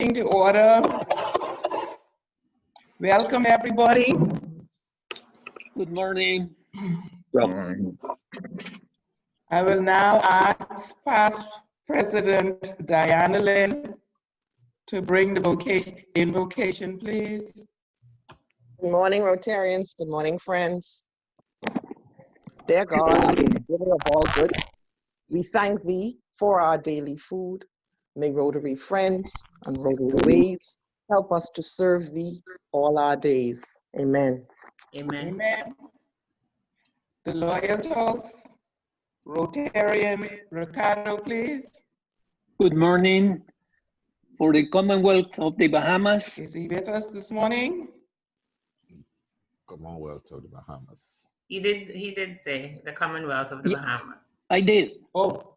to order. Welcome, everybody. Good morning. Good morning. I will now ask past President Diana Lynn to bring the invocation, please. Good morning, Rotarians. Good morning, friends. Dear God, giver of all good, we thank thee for our daily food. May Rotary friends and Rotary ways help us to serve thee all our days. Amen. Amen. Amen. The loyal toast, Rotarian Ricardo, please. Good morning. For the Commonwealth of the Bahamas. Is he with us this morning? Commonwealth of the Bahamas. He did say the Commonwealth of the Bahamas. I did. Oh.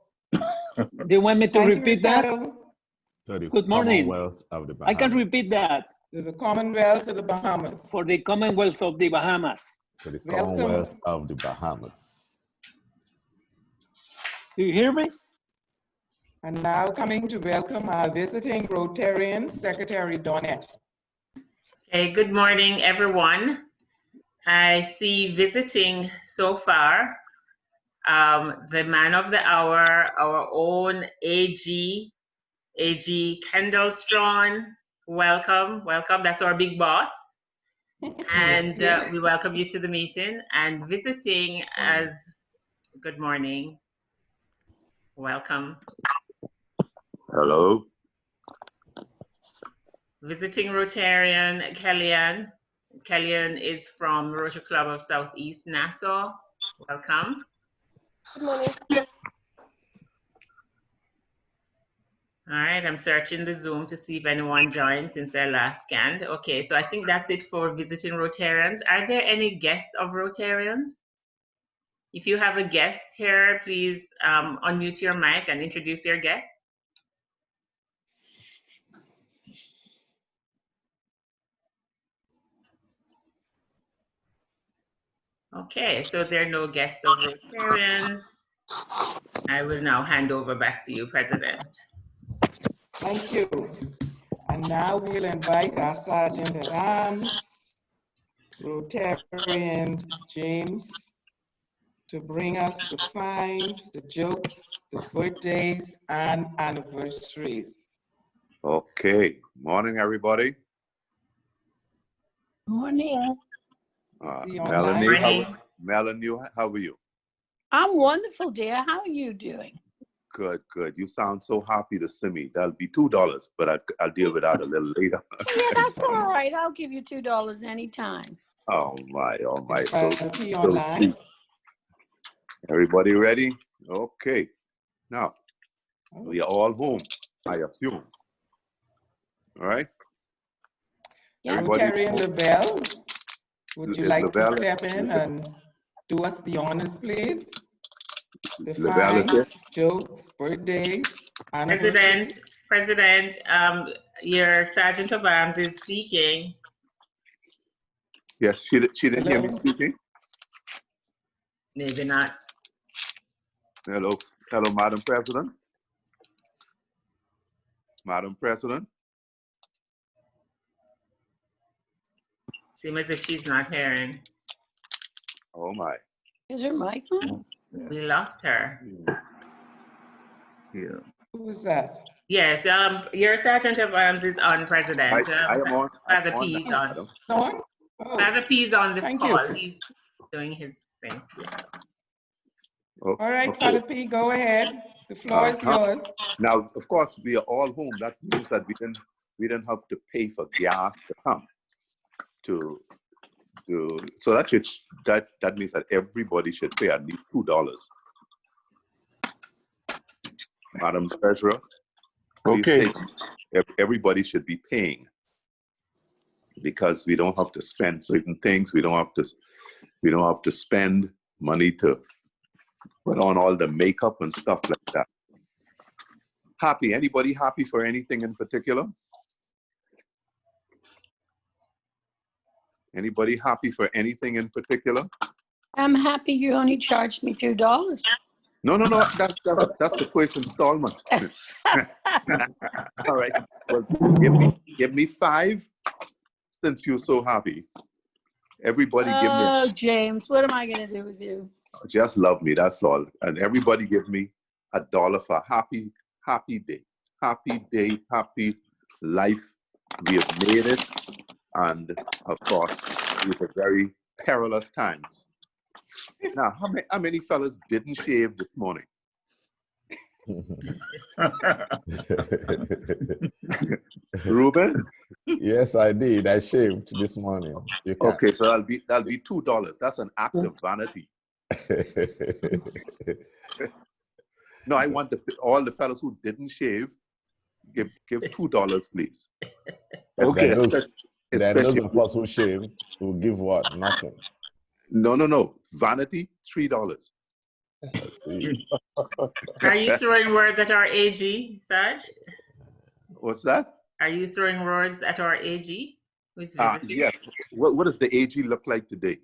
Do you want me to repeat that? To the Good morning. Commonwealth of the Bahamas. I can repeat that. To the Commonwealth of the Bahamas. For the Commonwealth of the Bahamas. To the Welcome. Commonwealth of the Bahamas. Do you hear me? And now coming to welcome our visiting Rotarian, Secretary Donette. Okay, good morning, everyone. I see visiting so far the man of the hour, our own AG Kendall Strawn. Welcome, welcome. That's our big boss. And Yes. we welcome you to the meeting. And visiting as, good morning. Welcome. Hello. Visiting Rotarian Kellyanne. Kellyanne is from Rotary Club of Southeast Nassau. Welcome. Good morning. All right, I'm searching the Zoom to see if anyone joined since I last scanned. Okay, so I think that's it for visiting Rotarians. Are there any guests of Rotarians? If you have a guest here, please unmute your mic and introduce your guest. Okay, so there are no guests of Rotarians. I will now hand over back to you, President. Thank you. And now we'll invite our Sergeant at Arms, Rotarian James, to bring us the fines, the jokes, the birthdays, and anniversaries. Okay. Morning, everybody. Morning. See you Melanie, online. Morning. how are you? I'm wonderful, dear. How are you doing? Good, good. You sound so happy to see me. That'll be $2, but I'll deal with that a little later. Yeah, that's all right. I'll give you $2 anytime. Oh my. Is So Fatty online? sweet. Everybody ready? Okay. Now, we are all home, I assume. All right? Yeah. Everybody Rotarian home? Lavelle, would you Is like Lavelle- to step in and do us the honors, please? The Lavelle is fines, jokes, birthdays, anniversaries. President, your Sergeant of Arms is speaking. Yes, she didn't hear me Hello. speaking. Maybe not. Hello, Madam President. Madam President. Seems as if she's not hearing. Oh my. Is her mic on? We lost her. Yeah. Who was that? Yes, your Sergeant of Arms is on, President. I am on. Father I'm P is now, on. madam. On? Oh, Father P is on the Thank call. you. He's doing his thing. Yeah. Oh, all right, okay. Father P, go ahead. The floor is yours. Now, of course, we are all home. That means that we didn't have to pay for gas to come to do. So that means that everybody should pay at least $2. Madam Treasurer, please Okay. everybody should be paying because we don't have to spend certain things. We don't have to spend money to put on all the makeup and stuff like that. Happy? Anybody happy for anything in particular? Anybody happy for anything in particular? I'm happy you only charged me $2. No, that's the first installment. All right. Well, give me 5 since you're so happy. Everybody give me Oh, James, what am I going to do with you? just love me, that's all. And everybody give me $1 for happy day. Happy day, happy life. We have made it. And of course, these are very perilous times. Now, how many fellas didn't shave this morning? Ruben? Yes, I did. I shaved this morning. You can't. Okay, so that'll be $2. That's an act of vanity. No, I want all the fellas who didn't shave, give $2, please. Okay. Especially, There are those of us who shaved who give what? Nothing. No. Vanity, $3. Are you throwing words at our AG, Saj? What's that? Are you throwing words at our AG? Who's visiting? Yeah. What does the AG look like today?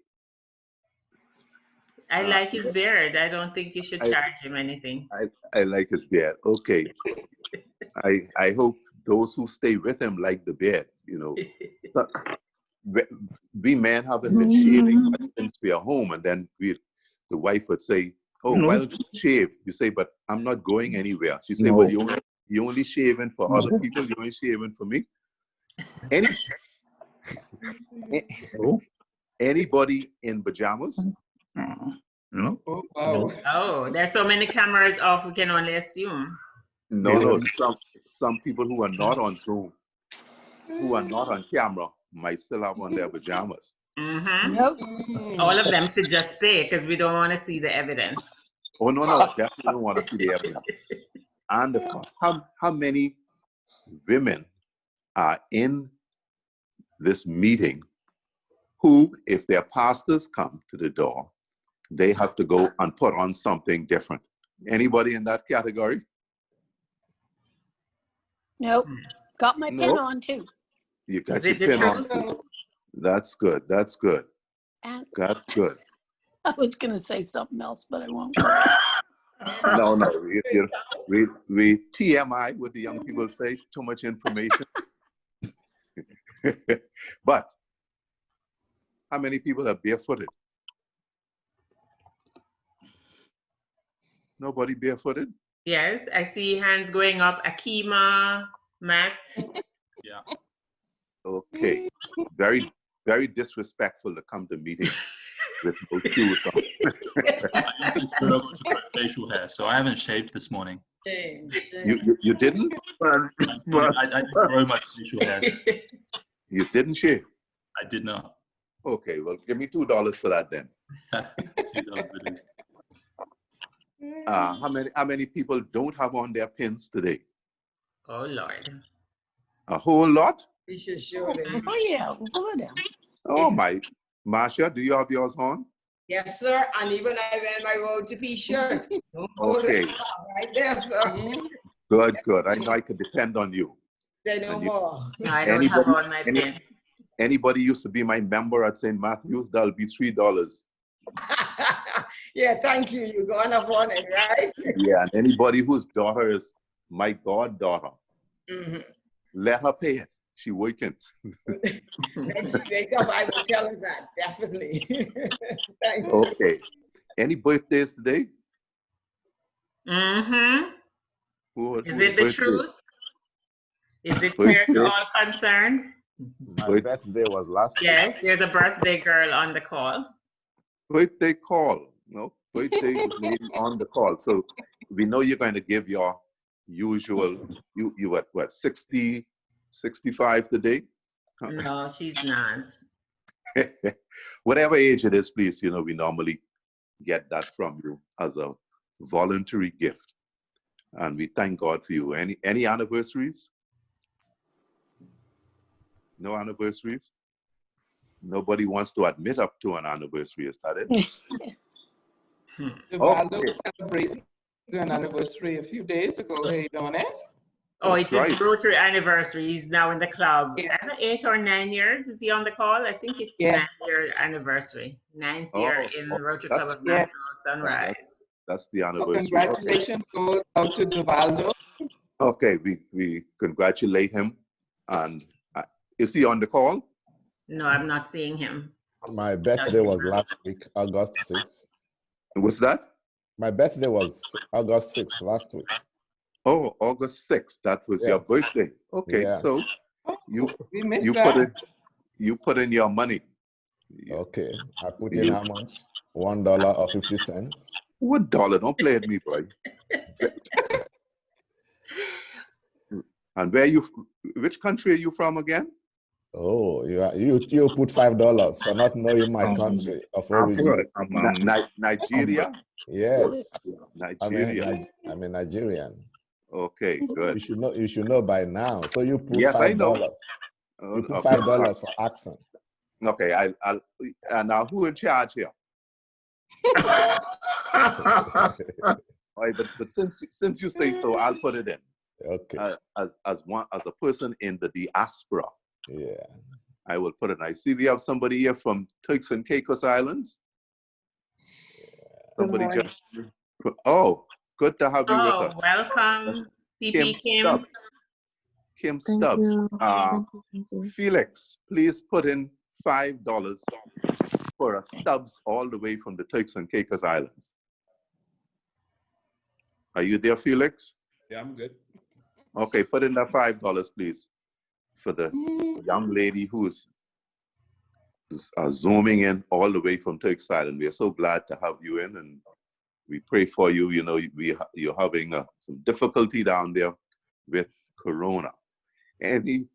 I like his beard. I don't think you should charge him anything. I like his beard. Okay. I hope those who stay with him like the beard, you know. We men haven't been shaving much since we are home, and then the wife would say, "Oh, why don't you shave?" You say, "But I'm not going anywhere." She say, "Well, you only shaving for other people. You only shaving for me." Anybody in pajamas? Oh, wow. Oh, there's so many cameras off, we can only assume. No. Some people who are not on Zoom, who are not on camera, might still have on their pajamas. Mm-hmm. Nope. All of them should just stay because we don't want to see the evidence. Oh, no, definitely don't want to see the evidence. And of course, how many women are in this meeting who, if their pastors come to the door, they have to go and put on something different? Anybody in that category? Nope. Got my pen on too. You got Is your it the pin truth? on. That's good. That's good. And That's good. I was going to say something else, but I won't. No. We TMI, what the young people say, too much information. But how many people are barefooted? Nobody barefooted? Yes, I see hands going up. Akima, Matt. Yeah. Okay. Very, very disrespectful to come to meeting with no shoes on. I usually prefer to cut facial hair, so I haven't shaved this morning. You didn't? I didn't grow my facial hair. You didn't shave? I did not. Okay, well, give me $2 for that then. $2 it is. How many people don't have on their pins today? Oh, Lord. A whole lot? We should show them. Oh, yeah. Go down. Oh, my. Marcia, do you have yours on? Yes, sir. And even I wear my road to be shirt. Okay. Right there, sir. Good. I know I could depend on you. Say no more. No, I don't have on my pen. Anybody used to be my member at St. Matthew's, that'll be $3. Yeah, thank you. You're going up on it, right? Yeah, and anybody whose daughter is my goddaughter, let her pay it. She working. When she wake up, I will tell her that, definitely. Thank you. Okay. Any birthdays today? Mm-hmm. Is it the birthday? truth? Is it clear to all concerned? My birthday was last week. Yes, there's a birthday girl on the call. Birthday call. No, birthday lady on the call. So we know you're going to give your usual, you what, 60, 65 today? No, she's not. Whatever age it is, please, you know, we normally get that from you as a voluntary gift. And we thank God for you. Any anniversaries? No anniversaries? Nobody wants to admit up to an anniversary, is that it? Duvaldo celebrated an anniversary a few days ago. Hey, don't it? Oh, That's it is right. Rotary anniversary. He's now in the club. Yeah. Either 8 or 9 years. Is he on the call? I think it's Yeah. 9th year anniversary. 9th year in the Rotary Club of yeah. Nassau Sunrise. That's the So anniversary. congratulations goes out to Duvaldo. Okay, we congratulate him. And is he on the call? No, I'm not seeing him. My birthday was last week, August 6th. What's that? My birthday was August 6th last week. Oh, August 6th. That was your birthday. Okay, Yeah. so you We missed you that. put in your money. Okay. I put in how much? $1 or 50 cents. What dollar? Don't play with me, boy. And which country are you from again? Oh, you put $5 for not knowing my country of origin. Nigeria? Yes. Nigeria. I'm a Nigerian. Okay, good. You should know by now. So you put Yes, I $5. know. You put Okay. $5 for accent. Okay, I'll and now who in charge here? All right, but since you say so, I'll put it in. Okay. As a person in the diaspora. Yeah. I will put it. I see we have somebody here from Turks and Caicos Islands. Somebody just. Oh, good to have you with us. Welcome, Kim PP Stubbs. Kim Stubbs. Felix, please put in $5 for a Stubbs all the way from the Turks and Caicos Islands. Are you there, Felix? Yeah, I'm good. Okay, put in that $5, please, for the young lady who's zooming in all the way from Turks Island. We are so glad to have you in, and we pray for you. You know, you're having some difficulty down there with Corona. Anybody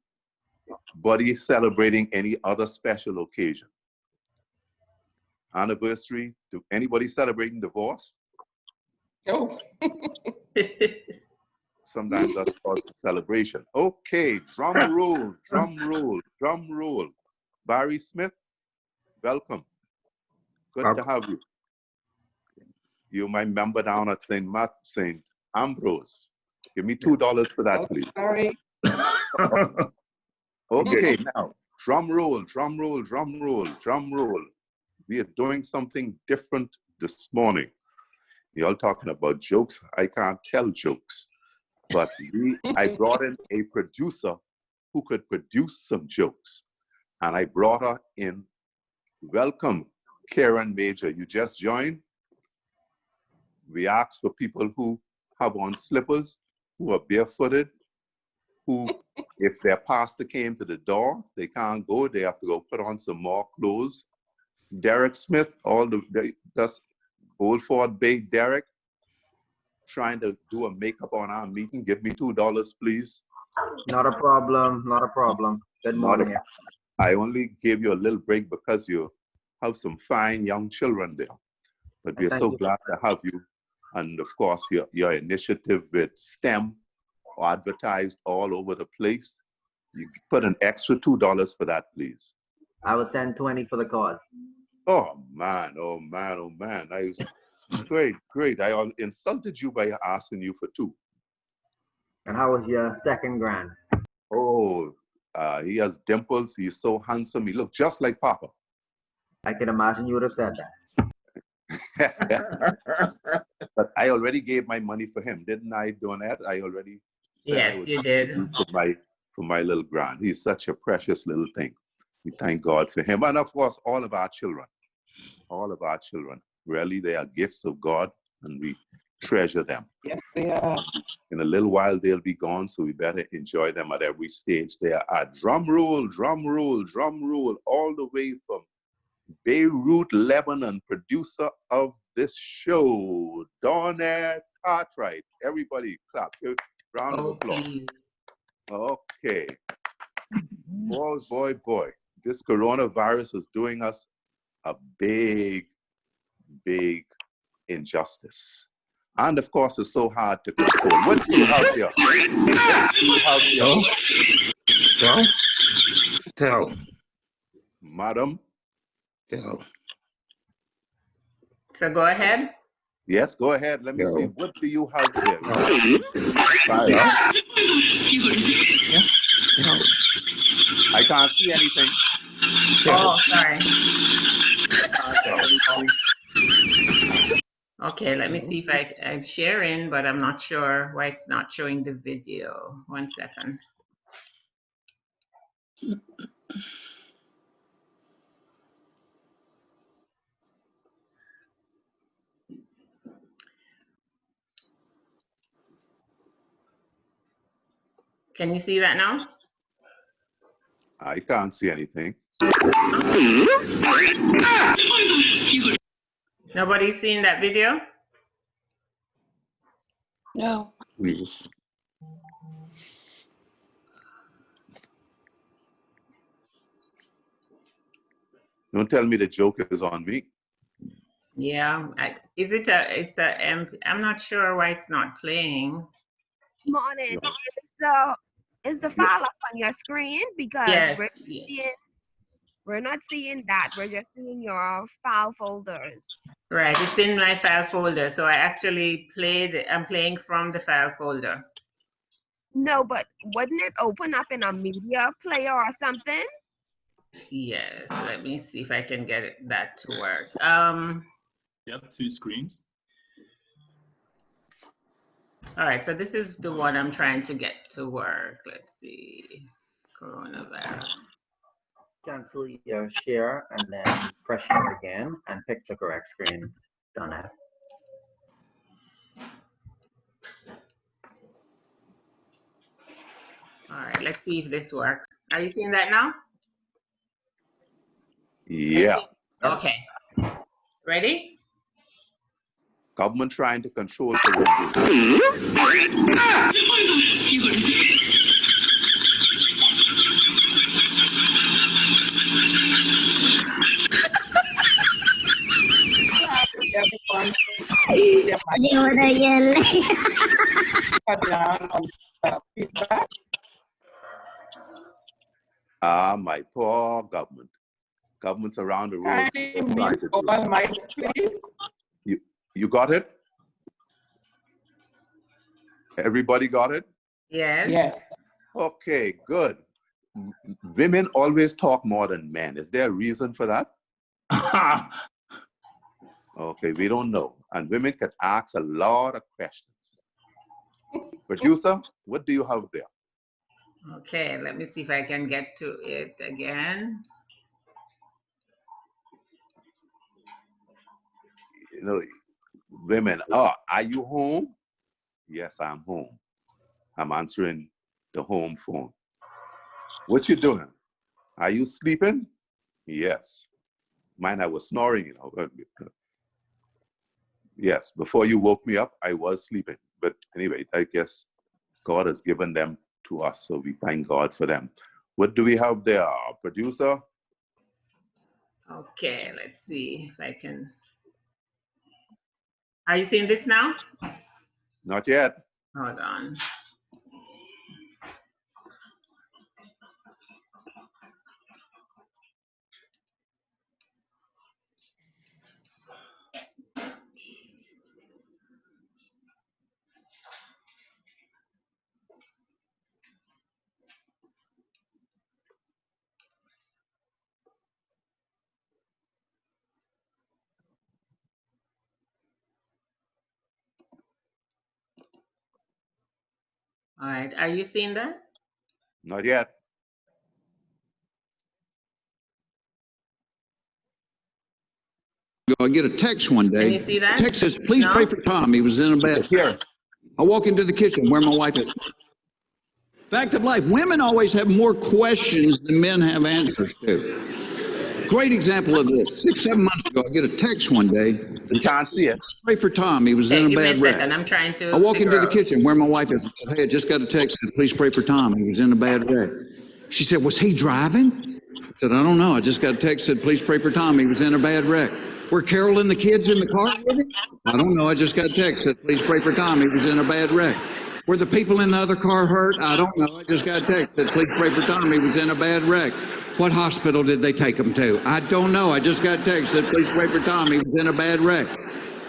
celebrating any other special occasion? Anniversary? Anybody celebrating divorce? Oh. Sometimes that's cause for celebration. Okay, drum roll, drum roll, drum roll. Barry Smith, welcome. Good to have you. You're my member down at St. Ambrose. Give me $2 for that, please. Sorry. Okay, now, drum roll, drum roll, drum roll, drum roll. We are doing something different this morning. Y'all talking about jokes. I can't tell jokes. But I brought in a producer who could produce some jokes. And I brought her in. Welcome, Karen Major. You just joined. We asked for people who have on slippers, who are barefooted, who, if their pastor came to the door, they can't go. They have to go put on some more clothes. Derek Smith, that's Old Fort Bay Derek, trying to do a makeup on our meeting. Give me $2, please. Not a problem. Not a problem. Good morning. I only gave you a little break because you have some fine young children there. But we're so glad to have you. And of course, your initiative with STEM advertised all over the place. You put an extra $2 for that, please. I will send 20 for the cause. Oh man, oh man, oh man. Great. I insulted you by asking you for 2. And how was your second grand? Oh, he has dimples. He's so handsome. He looks just like Papa. I can imagine you would have said that. But I already gave my money for him, didn't I, Donette? I already said yes, you did. For my little grand. He's such a precious little thing. We thank God for him. And of course, all of our children. All of our children. Really, they are gifts of God, and we treasure them. Yes, they are. In a little while, they'll be gone, so we better enjoy them at every stage they are at. Drum roll, drum roll, drum roll, all the way from Beirut, Lebanon, producer of this show, Donette Cartwright. Everybody clap. Round of applause. Please. Okay. Boy. This coronavirus is doing us a big injustice. And of course, it's so hard to control. What do you have here? Tell. Madam? Tell. So go ahead. Yes, go ahead. Let me see. What do you have there? I can't see anything. Oh, sorry. Okay, let me see if I'm sharing, but I'm not sure why it's not showing the video. 1 second. Can you see that now? I can't see anything. Nobody's seen that video? No. Please. Don't tell me the joke is on me. Yeah. Is it I'm not sure why it's not playing. Morning. Is the Yeah. file up on your screen? Because Yes. we're not seeing that. We're just seeing your file folders. Right, it's in my file folder. So I actually I'm playing from the file folder. No, but wouldn't it open up in a media player or something? Yes, let me see if I can get that to work. You have 2 screens. All right, so this is the one I'm trying to get to work. Let's see, coronavirus. Cancel your share and then press share again and pick the correct screen. Done it. All right, let's see if this works. Are you seeing that now? Yeah. Okay. Ready? Government trying to control coronavirus. Everyone, cut down on the feedback. Ah, my poor government. Governments around the world. Kindly mute all mics, please. You got it? Everybody got it? Yes. Yes. Okay, good. Women always talk more than men. Is there a reason for that? Okay, we don't know. And women can ask a lot of questions. Producer, what do you have there? Okay, let me see if I can get to it again. You know, women, are you home? Yes, I'm home. I'm answering the home phone. What you doing? Are you sleeping? Yes. Mine, I was snoring, you know. Yes, before you woke me up, I was sleeping. But anyway, I guess God has given them to us, so we thank God for them. What do we have there, producer? Okay, let's see if I can. Are you seeing this now? Not yet. Hold on. All right, are you seeing that? Not yet. I get a text one day. Can you see that? Text says, please pray for Tom. He was in a bed. Here. I walk into the kitchen where my wife is. Fact of life, women always have more questions than men have answers to. Great example of this. 6-7 months ago, I get a text one day. You can't see it. Pray for Tom. He was Okay, in a give me a bad wreck. second. I'm trying to I walk figure into the out. kitchen where my wife is. I said, hey, I just got a text. Please pray for Tom. He was in a bad wreck. She said, was he driving? I said, I don't know. I just got a text said, please pray for Tom. He was in a bad wreck. Were Carol and the kids in the car with him? I don't know. I just got a text said, please pray for Tom. He was in a bad wreck. Were the people in the other car hurt? I don't know. I just got a text said, please pray for Tom. He was in a bad wreck. What hospital did they take him to? I don't know. I just got a text said, please pray for Tom. He was in a bad wreck.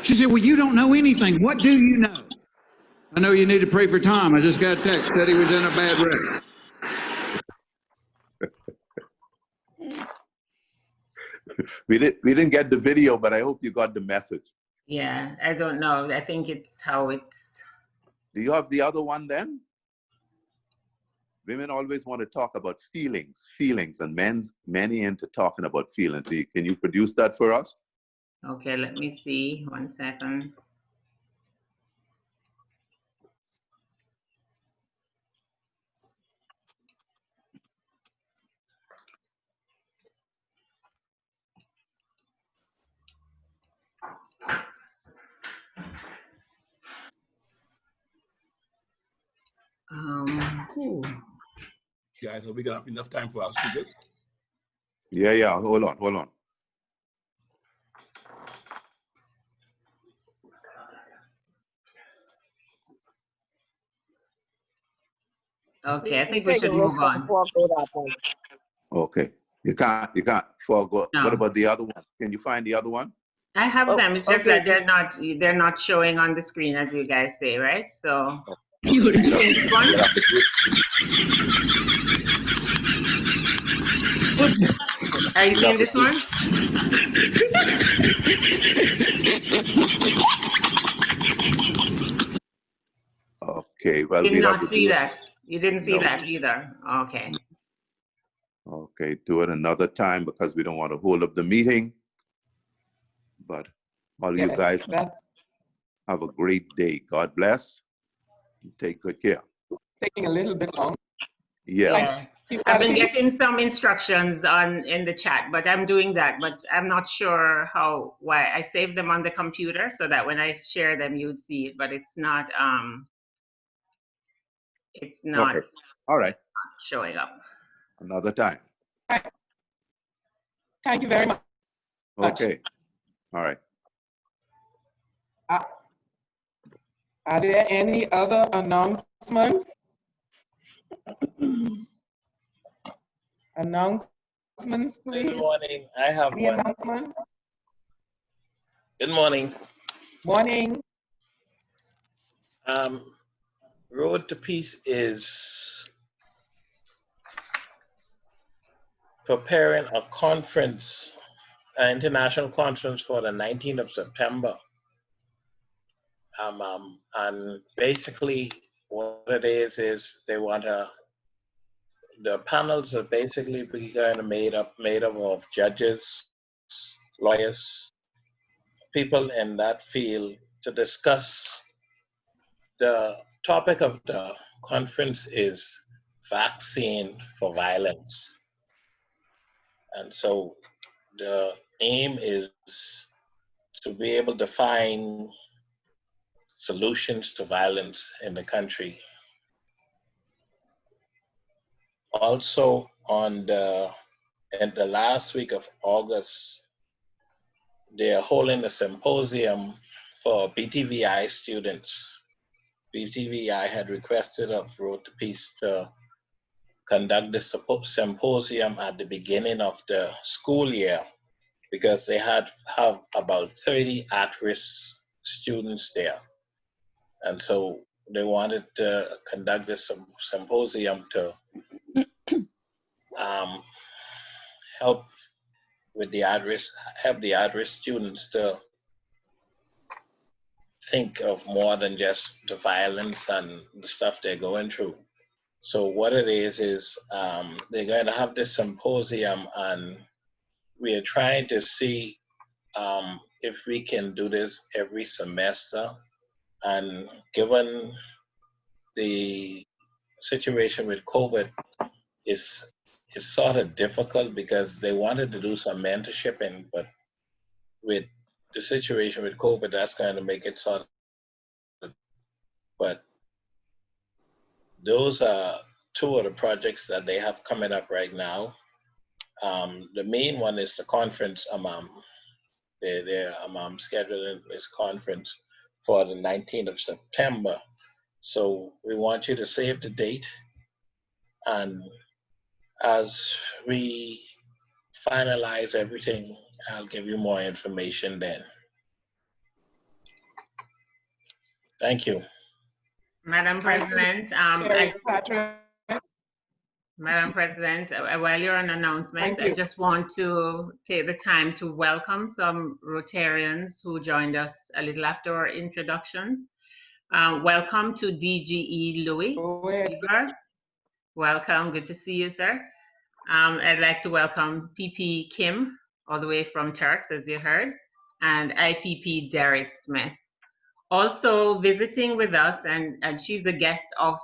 She said, well, you don't know anything. What do you know? I know you need to pray for Tom. I just got a text said he was in a bad wreck. We didn't get the video, but I hope you got the message. Yeah, I don't know. I think it's how it's. Do you have the other one then? Women always want to talk about feelings, and many into talking about feelings. Can you produce that for us? Okay, let me see. 1 second. Ooh. Yeah, I thought we got enough time for our speakers. Yeah. Hold on. Okay, I We think we take a should risk move and on. forego that one. Okay. You can't forego. No. What about the other one? Can you find the other one? I have Oh, them. It's just okay. that they're not showing on the screen as you guys say, right? So You seeing this one? Are you seeing this one? Okay, well, Did we'll have not to see do it. that. You didn't see No. that either. Okay. Okay, do it another time because we don't want to hold up the meeting. But all you Yes, guys that's have a great day. God bless. Take good care. taking a little bit long. Yeah. Yeah. I've been getting some instructions in the chat, but I'm doing that, but I'm not sure why. I saved them on the computer so that when I share them, you'd see it, but it's not Okay. All right. showing up. Another time. Thank you very much. Okay. All right. Are there any other announcements? Announcements, please. Good morning. I have Any one. announcements? Good morning. Morning. Road to Peace is preparing a conference, an international conference for the 19th of September. And basically what it is they want the panels are basically going to made up of judges, lawyers, people in that field to discuss. The topic of the conference is vaccine for violence. And so the aim is to be able to find solutions to violence in the country. Also, in the last week of August, they are holding a symposium for BTVI students. BTVI had requested of Road to Peace to conduct the symposium at the beginning of the school year because they have about 30 at-risk students there. And so they wanted to conduct this symposium to help with the help the at-risk students to think of more than just the violence and the stuff they're going through. So what it is they're going to have this symposium, and we are trying to see if we can do this every semester. And given the situation with COVID, it's sort of difficult because they wanted to do some mentorshiping, but with the situation with COVID, that's going to make it sort of. But those are two of the projects that they have coming up right now. The main one is the conference. They're scheduling this conference for the 19th of September. So we want you to save the date, and as we finalize everything, I'll give you more information then. Madam President, Madam President, while you're on announcements, I just want to take the time to welcome some Rotarians who joined us a little after our introductions. Welcome to DGE Louis. Welcome, good to see you, sir. I'd like to welcome PP Kim, all the way from Turks, as you heard, and IPP Derek Smith. Also visiting with us, and she's the guest of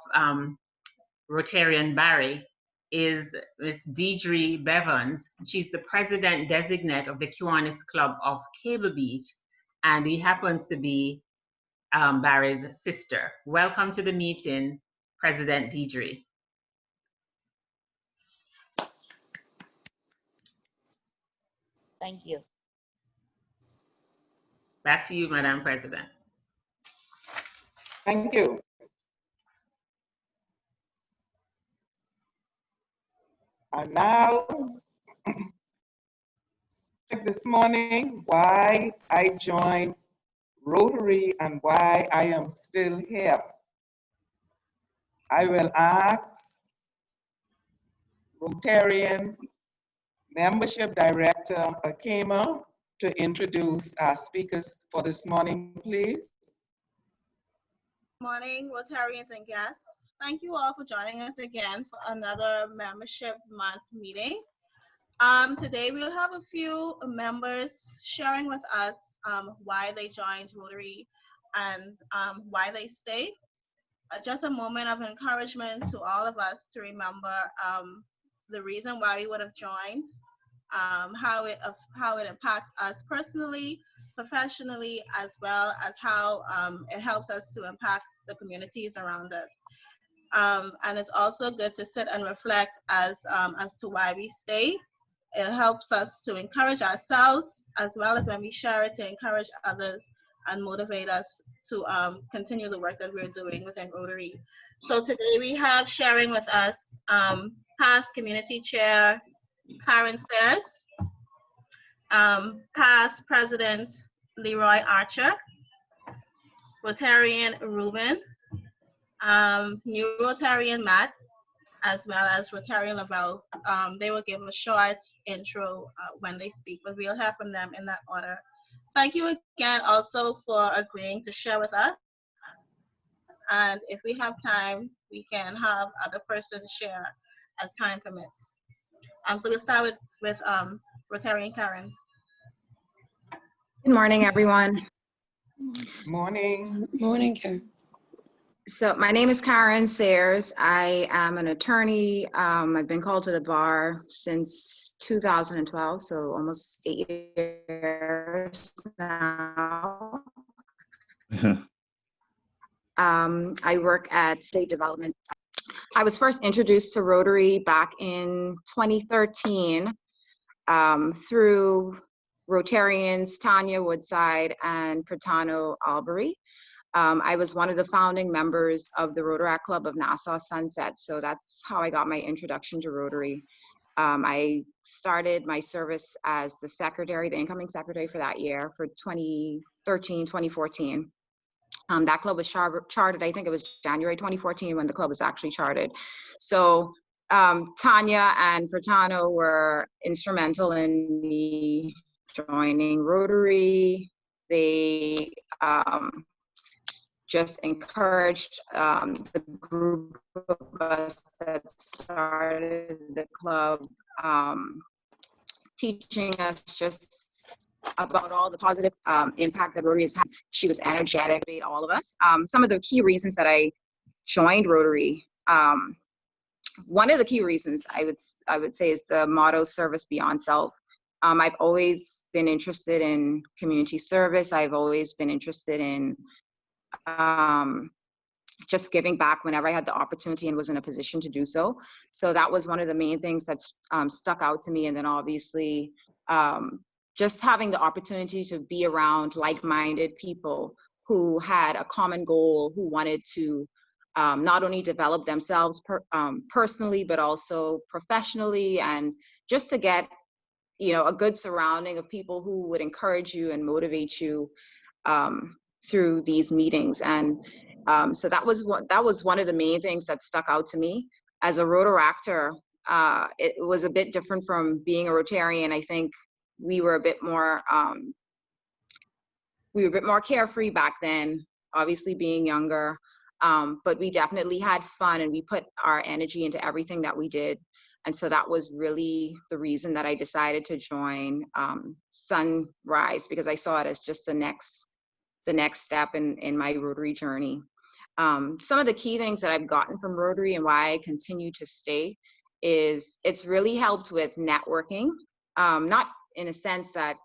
Rotarian Barry, is Miss Deidre Bevans. She's the president designate of the Kiwanis Club of Cable Beach, and he happens to be Barry's sister. Welcome to the meeting, President Deidre. Thank you. Back to you, Madam President. Thank you. And now, this morning, why I joined Rotary and why I am still here. I will ask Rotarian Membership Director Akema to introduce our speakers for this morning, please. Morning, Rotarians and guests. Thank you all for joining us again for another Membership Month meeting. Today we'll have a few members sharing with us why they joined Rotary and why they stay. Just a moment of encouragement to all of us to remember the reason why we would have joined, how it impacts us personally, professionally, as well as how it helps us to impact the communities around us. And it's also good to sit and reflect as to why we stay. It helps us to encourage ourselves, as well as when we share it, to encourage others and motivate us to continue the work that we're doing within Rotary. So today we have sharing with us past Community Chair Karen Sayers, past President Leroy Archer, Rotarian Ruben, new Rotarian Matt, as well as Rotarian Lavelle. They will give a short intro when they speak, but we'll hear from them in that order. Thank you again also for agreeing to share with us. And if we have time, we can have other persons share as time permits. So we'll start with Rotarian Karen. Good morning, everyone. Morning. Morning, Karen. So my name is Karen Sayers. I am an attorney. I've been called to the bar since 2012, so almost 8 years now. I work at State Development. I was first introduced to Rotary back in 2013 through Rotarians Tanya Woodside and Pratano Albury. I was one of the founding members of the Rotaract Club of Nassau Sunset, so that's how I got my introduction to Rotary. I started my service as the secretary, the incoming secretary for that year, for 2013, 2014. That club was chartered, I think it was January 2014 when the club was actually chartered. So Tanya and Pratano were instrumental in me joining Rotary. They just encouraged the group of us that started the club, teaching us just about all the positive impact that Rotary has had. She was energetic, all of us. Some of the key reasons that I joined Rotary, one of the key reasons I would say is the motto, service beyond self. I've always been interested in community service. I've always been interested in just giving back whenever I had the opportunity and was in a position to do so. So that was one of the main things that stuck out to me. And then obviously, just having the opportunity to be around like-minded people who had a common goal, who wanted to not only develop themselves personally, but also professionally, and just to get, a good surrounding of people who would encourage you and motivate you through these meetings. And so that was one of the main things that stuck out to me. As a Rotaractor, it was a bit different from being a Rotarian. I think we were a bit more carefree back then, obviously being younger, but we definitely had fun and we put our energy into everything that we did. And so that was really the reason that I decided to join Sunrise, because I saw it as just the next step in my Rotary journey. Some of the key things that I've gotten from Rotary and why I continue to stay is it's really helped with networking, not in a sense that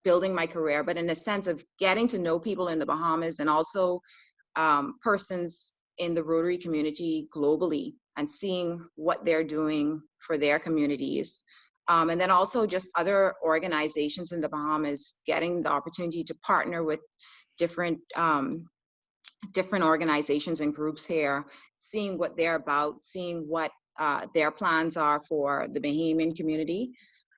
building my career, but in a sense of getting to know people in the Bahamas and also persons in the Rotary community globally and seeing what they're doing for their communities. And then also just other organizations in the Bahamas, getting the opportunity to partner with different organizations and groups here, seeing what they're about, seeing what their plans are for the Bahamian community.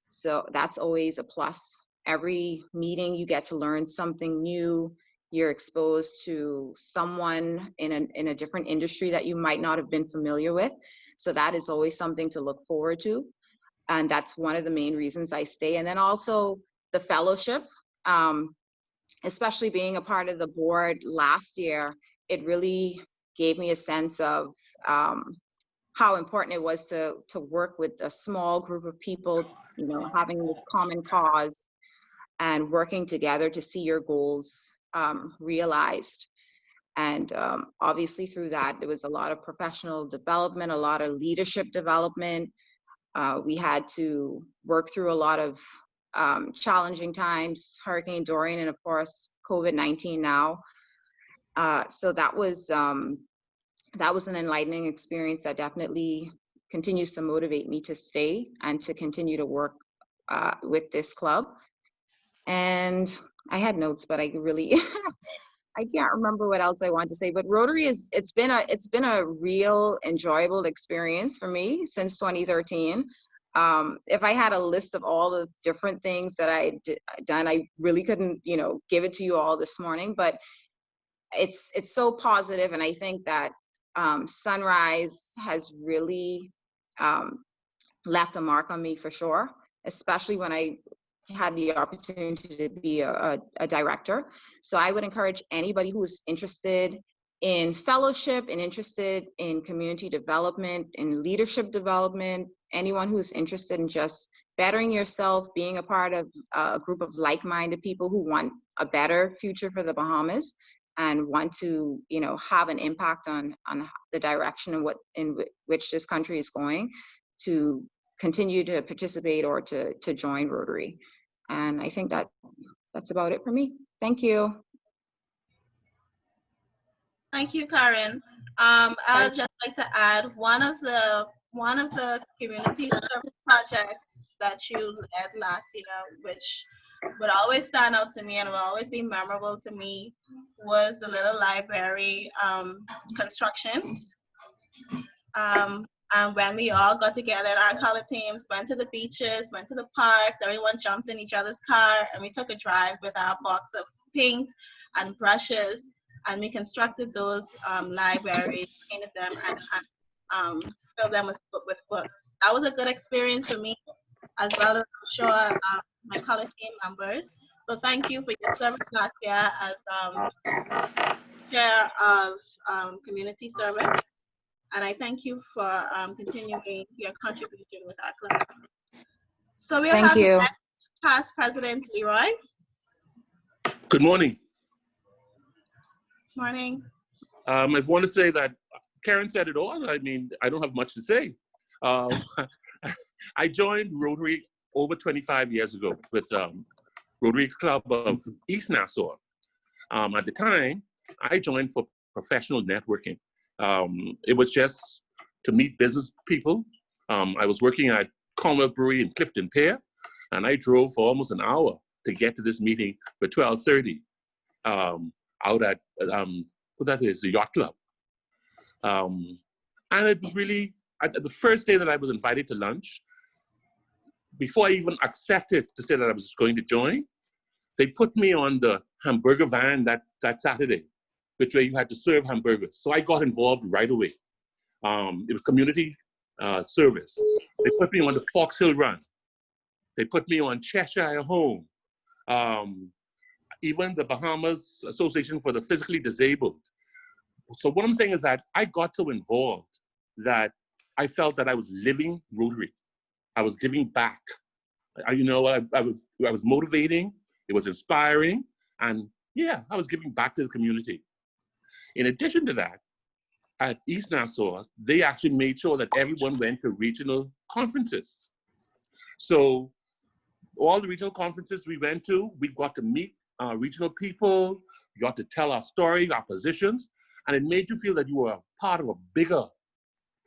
So that's always a plus. Every meeting you get to learn something new. You're exposed to someone in a different industry that you might not have been familiar with. So that is always something to look forward to. And that's one of the main reasons I stay. And then also the fellowship, especially being a part of the board last year, it really gave me a sense of how important it was to work with a small group of people, you know, having this common cause and working together to see your goals realized. And obviously through that, there was a lot of professional development, a lot of leadership development. We had to work through a lot of challenging times, Hurricane Dorian, and of course, COVID-19 now. So that was an enlightening experience that definitely continues to motivate me to stay and to continue to work with this club. And I had notes, but I really, I can't remember what else I want to say, but Rotary it's been a real enjoyable experience for me since 2013. If I had a list of all the different things that I'd done, I really couldn't, you know, give it to you all this morning, but it's so positive. And I think that Sunrise has really left a mark on me for sure, especially when I had the opportunity to be a director. So I would encourage anybody who's interested in fellowship and interested in community development and leadership development, anyone who's interested in just bettering yourself, being a part of a group of like-minded people who want a better future for the Bahamas and want to, you know, have an impact on the direction in which this country is going, to continue to participate or to join Rotary. And I think that's about it for me. Thank you. Thank you, Karen. I'd just like to add one of the community service projects that you led last year, which would always stand out to me and will always be memorable to me, was the little library constructions. And when we all got together in our color teams, went to the beaches, went to the parks, everyone jumped in each other's car, and we took a drive with our box of paint and brushes, and we constructed those libraries, painted them, and filled them with books. That was a good experience for me, as well as I'm sure my color team members. So thank you for your service last year as chair of community service. And I thank you for continuing your contribution with our club. So we'll have next past President Leroy. Good morning. Morning. I want to say that Karen said it all. I mean, I don't have much to say. I joined Rotary over 25 years ago with Rotary Club of East Nassau. At the time, I joined for professional networking. It was just to meet business people. I was working at Commonwealth Brewery in Clifton Pier, and I drove for almost an hour to get to this meeting for 12:30 out at, what that is, the Yacht Club. And it was really, the first day that I was invited to lunch, before I even accepted to say that I was going to join, they put me on the hamburger van that Saturday, which way you had to serve hamburgers. So I got involved right away. It was community service. They put me on the Fox Hill Run. They put me on Cheshire Home. Even the Bahamas Association for the Physically Disabled. So what I'm saying is that I got so involved that I felt that I was living Rotary. I was giving back. I was motivating, it was inspiring, and yeah, I was giving back to the community. In addition to that, at East Nassau, they actually made sure that everyone went to regional conferences. So all the regional conferences we went to, we got to meet regional people, we got to tell our story, our positions, and it made you feel that you were part of a bigger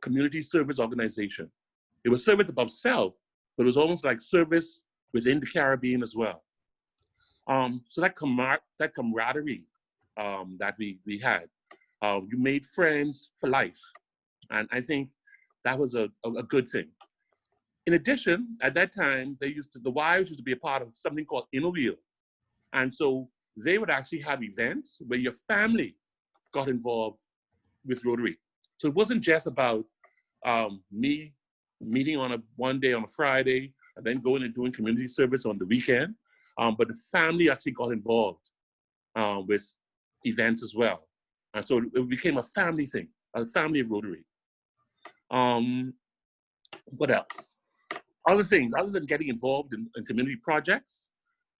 community service organization. It was service above self, but it was almost like service within the Caribbean as well. So that camaraderie that we had, you made friends for life. And I think that was a good thing. In addition, at that time, the wives used to be a part of something called Inner Wheel. And so they would actually have events where your family got involved with Rotary. So it wasn't just about me meeting on one day on a Friday and then going and doing community service on the weekend, but the family actually got involved with events as well. And so it became a family thing, a family of Rotary. What else? Other things, other than getting involved in community projects,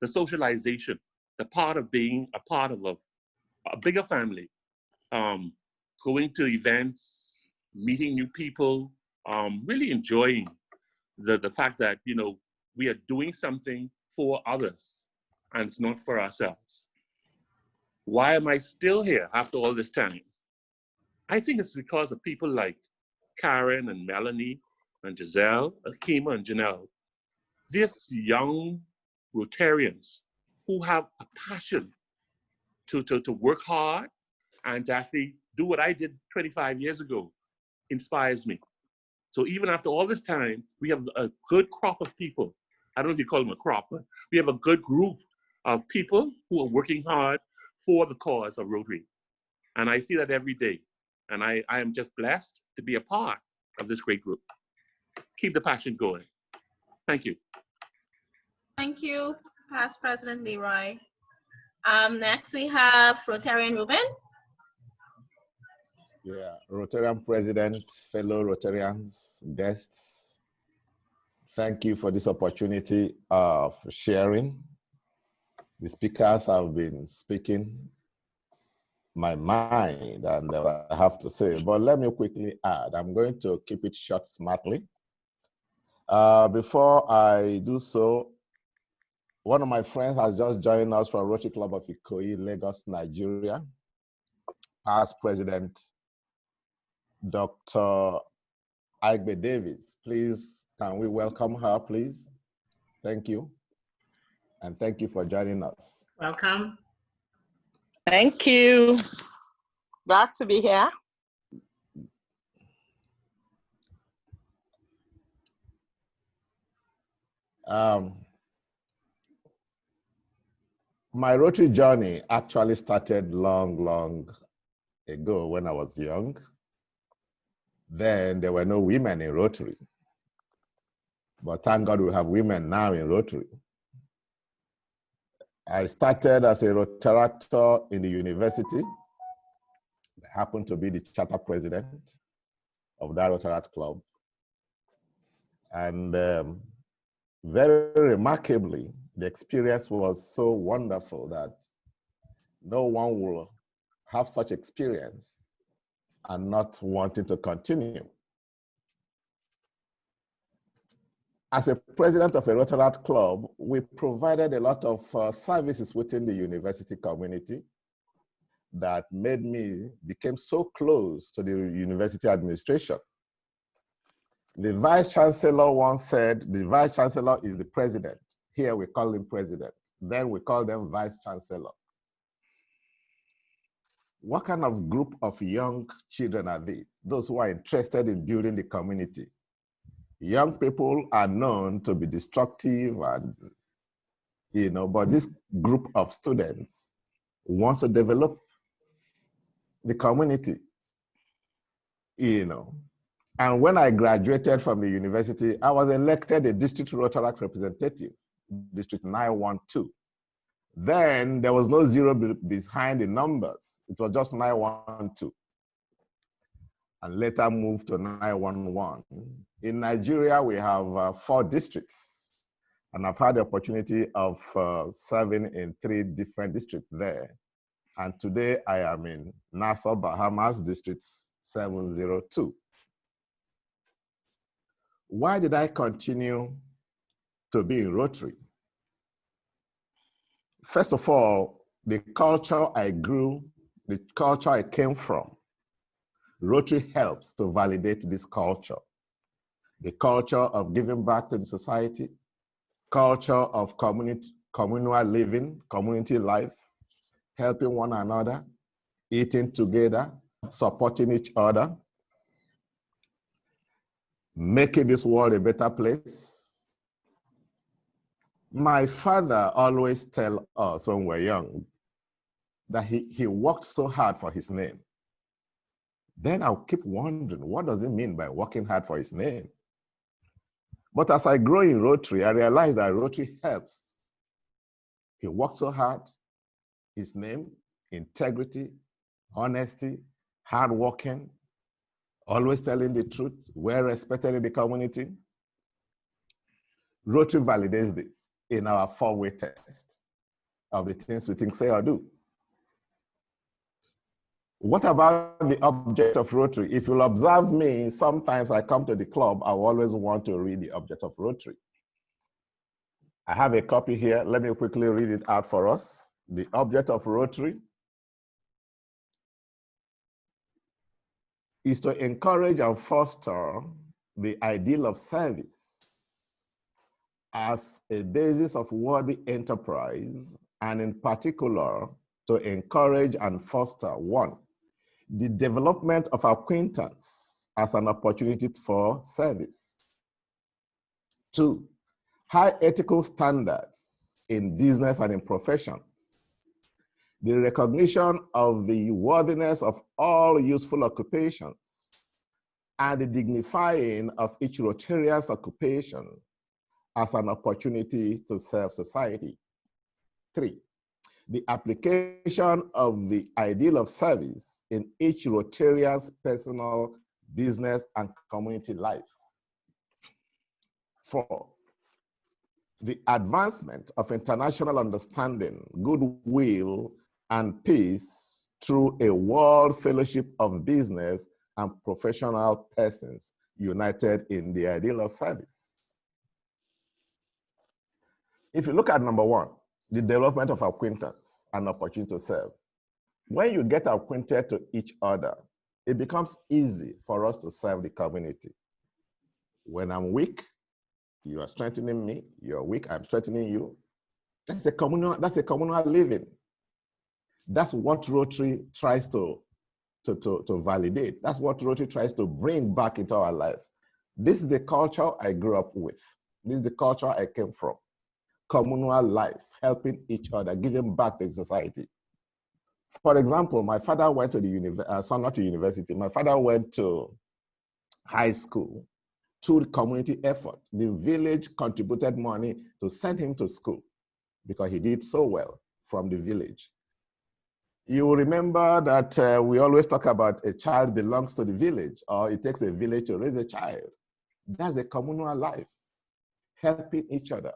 the socialization, the part of being a part of a bigger family, going to events, meeting new people, really enjoying the fact that, we are doing something for others and it's not for ourselves. Why am I still here after all this time? I think it's because of people like Karen and Melanie and Giselle, Akima and Janelle. These young Rotarians who have a passion to work hard and to actually do what I did 25 years ago inspires me. So even after all this time, we have a good crop of people. I don't know if you call them a crop, but we have a good group of people who are working hard for the cause of Rotary. And I see that every day. And I am just blessed to be a part of this great group. Keep the passion going. Thank you. Thank you, Past President Leroy. Next we have Rotarian Ruben. Yeah, Rotarian President, fellow Rotarians, guests, thank you for this opportunity of sharing. The speakers have been speaking my mind and I have to say, but let me quickly add, I'm going to keep it short smartly. Before I do so, one of my friends has just joined us from Rotary Club of Ikoyi, Lagos, Nigeria, past President Dr. Aigbe Davis. Please, can we welcome her, please? Thank you. And thank you for joining us. Welcome. Thank you. Glad to be here. My Rotary journey actually started long ago when I was young. Then there were no women in Rotary. But thank God we have women now in Rotary. I started as a Rotaract in the university. I happened to be the charter president of that Rotaract club. And very remarkably, the experience was so wonderful that no one will have such experience and not wanting to continue. As a president of a Rotaract club, we provided a lot of services within the university community that made me become so close to the university administration. The vice chancellor once said, the vice chancellor is the president. Here we call him president. Then we call them vice chancellor. What kind of group of young children are they? Those who are interested in building the community. Young people are known to be destructive and, but this group of students wants to develop the community, And when I graduated from the university, I was elected a district Rotaract representative, District 912. Then there was no zero behind the numbers. It was just 912. And later moved to 911. In Nigeria, we have 4 districts. And I've had the opportunity of serving in 3 different districts there. And today I am in Nassau, Bahamas, District 702. Why did I continue to be in Rotary? First of all, the culture I grew, the culture I came from, Rotary helps to validate this culture. The culture of giving back to the society, culture of communal living, community life, helping one another, eating together, supporting each other, making this world a better place. My father always tell us when we were young that he worked so hard for his name. Then I'll keep wondering, what does it mean by working hard for his name? But as I grow in Rotary, I realize that Rotary helps. He worked so hard, his name, integrity, honesty, hardworking, always telling the truth, well respected in the community. Rotary validates this in our 4-way test of the things we think, say, or do. What about the object of Rotary? If you'll observe me, sometimes I come to the club, I always want to read the object of Rotary. I have a copy here. Let me quickly read it out for us. The object of Rotary is to encourage and foster the ideal of service as a basis of worthy enterprise, and in particular, to encourage and foster, 1, the development of acquaintance as an opportunity for service. 2, high ethical standards in business and in professions. The recognition of the worthiness of all useful occupations and the dignifying of each Rotarian's occupation as an opportunity to serve society. 3, the application of the ideal of service in each Rotarian's personal, business, and community life. 4, the advancement of international understanding, goodwill, and peace through a world fellowship of business and professional persons united in the ideal of service. If you look at number 1, the development of acquaintance and opportunity to serve. When you get acquainted to each other, it becomes easy for us to serve the community. When I'm weak, you are strengthening me. You're weak, I'm strengthening you. That's a communal living. That's what Rotary tries to validate. That's what Rotary tries to bring back into our life. This is the culture I grew up with. This is the culture I came from. Communal life, helping each other, giving back to society. For example, my father went to the university. My father went to high school through the community effort. The village contributed money to send him to school because he did so well from the village. You will remember that we always talk about a child belongs to the village, or it takes a village to raise a child. That's the communal life, helping each other.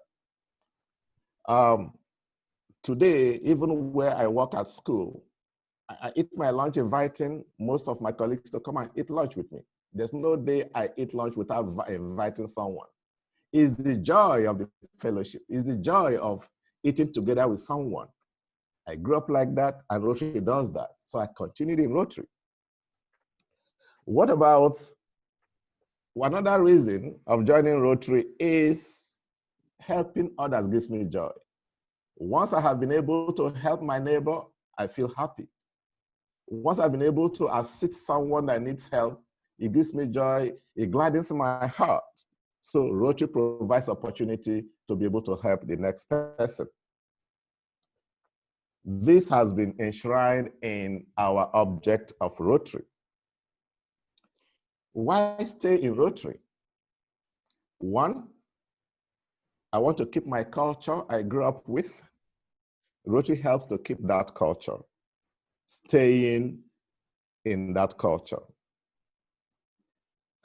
Today, even where I work at school, I eat my lunch inviting most of my colleagues to come and eat lunch with me. There's no day I eat lunch without inviting someone. It's the joy of the fellowship. It's the joy of eating together with someone. I grew up like that, and Rotary does that. So I continued in Rotary. What about another reason of joining Rotary is helping others gives me joy. Once I have been able to help my neighbor, I feel happy. Once I've been able to assist someone that needs help, it gives me joy, it gladdens my heart. So Rotary provides opportunity to be able to help the next person. This has been enshrined in our object of Rotary. Why stay in Rotary? One, I want to keep my culture I grew up with. Rotary helps to keep that culture, staying in that culture.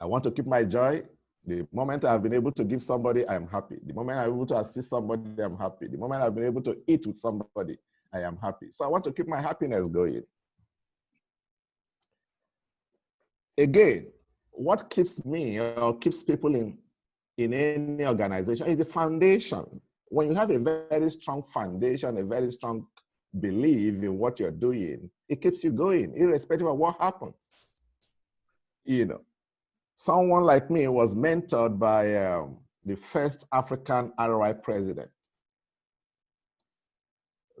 I want to keep my joy. The moment I've been able to give somebody, I'm happy. The moment I'm able to assist somebody, I'm happy. The moment I've been able to eat with somebody, I am happy. So I want to keep my happiness going. Again, what keeps me or keeps people in any organization is the foundation. When you have a very strong foundation, a very strong belief in what you're doing, it keeps you going, irrespective of what happens. You know, someone like me was mentored by the first African ROI president,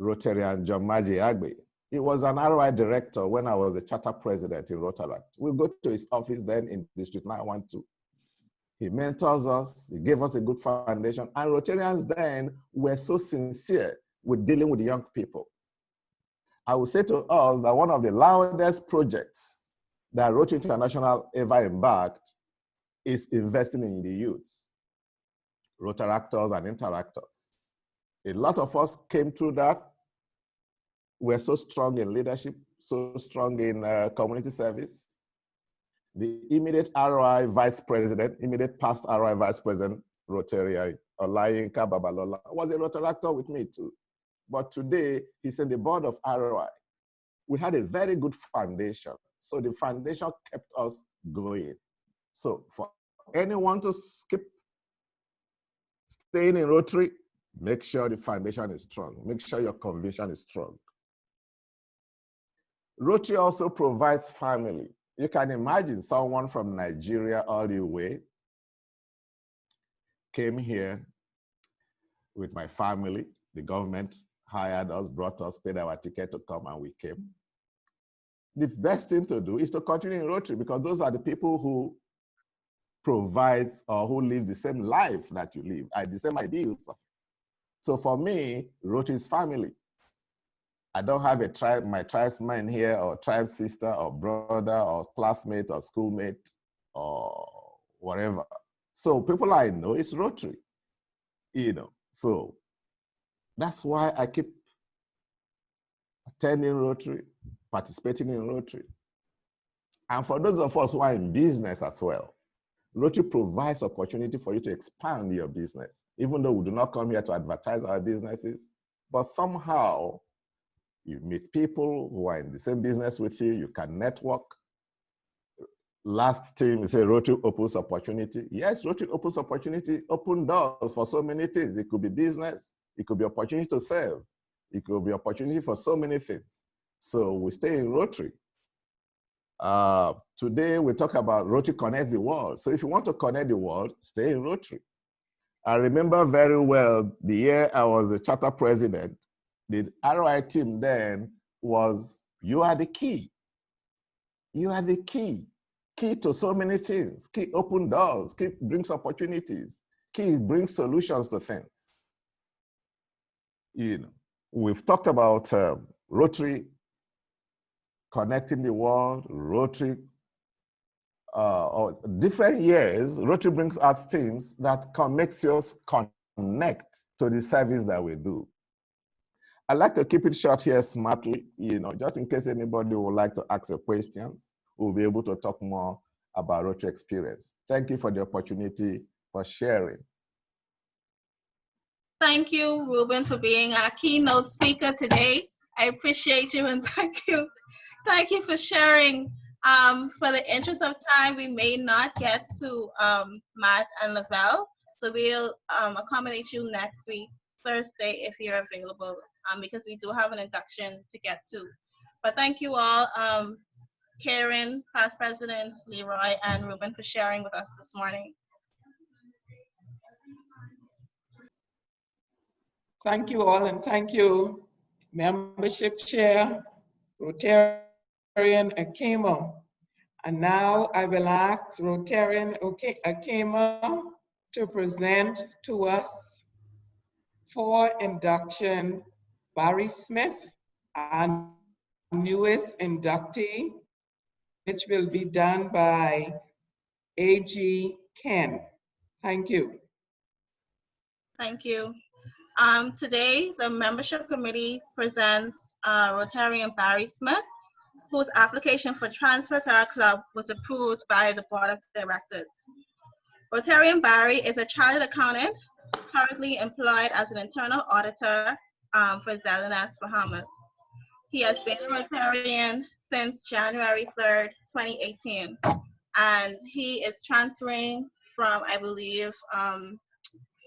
Rotarian John Maji Agbe. He was an ROI director when I was the charter president in Rotaract. We go to his office then in District 912. He mentors us, he gave us a good foundation, and Rotarians then were so sincere with dealing with young people. I would say to us that one of the loudest projects that Rotary International ever embarked is investing in the youth, Rotaractors and interactors. A lot of us came through that. We're so strong in leadership, so strong in community service. The immediate ROI vice president, immediate past ROI vice president, Rotary, Olayinka Babalola, was a Rotaractor with me too. But today, he's in the board of ROI. We had a very good foundation. So the foundation kept us going. So for anyone to staying in Rotary, make sure the foundation is strong. Make sure your conviction is strong. Rotary also provides family. You can imagine someone from Nigeria all the way came here with my family. The government hired us, brought us, paid our ticket to come, and we came. The best thing to do is to continue in Rotary, because those are the people who provide or who live the same life that you live, the same ideals. So for me, Rotary is family. I don't have a tribe, my tribesman here, or tribe sister, or brother, or classmate, or schoolmate, or whatever. So people I know is Rotary, you know. So that's why I keep attending Rotary, participating in Rotary. And for those of us who are in business as well, Rotary provides opportunity for you to expand your business, even though we do not come here to advertise our businesses, but somehow you meet people who are in the same business with you, you can network. Last thing, we say Rotary opens opportunity. Yes, Rotary opens opportunity, open doors for so many things. It could be business, it could be opportunity to serve, it could be opportunity for so many things. So we stay in Rotary. Today we talk about Rotary connects the world. So if you want to connect the world, stay in Rotary. I remember very well the year I was the charter president, the ROI team then was, you are the key. You are the key. Key to so many things. Key open doors, key brings opportunities, key brings solutions to things. You know, we've talked about Rotary connecting the world, Rotary, or different years, Rotary brings out themes that makes us connect to the service that we do. I like to keep it short here smartly, you know, just in case anybody would like to ask a question, we'll be able to talk more about Rotary experience. Thank you for the opportunity for sharing. Thank you, Ruben, for being our keynote speaker today. I appreciate you and thank you. Thank you for sharing. For the interest of time, we may not get to Matt and Lavelle, so we'll accommodate you next week, Thursday, if you're available, because we do have an induction to get to. But thank you all, Karen, past president, Leroy, and Ruben for sharing with us this morning. Thank you all, and thank you, membership chair, Rotarian Akema. And now I will ask Rotarian Akema to present to us for induction Barry Smith, our newest inductee, which will be done by A.G. Ken. Thank you. Thank you. Today, the membership committee presents Rotarian Barry Smith, whose application for transfer to our club was approved by the board of directors. Rotarian Barry is a chartered accountant, currently employed as an internal auditor for RCNS Bahamas. He has been a Rotarian since January 3rd, 2018, and he is transferring from, I believe,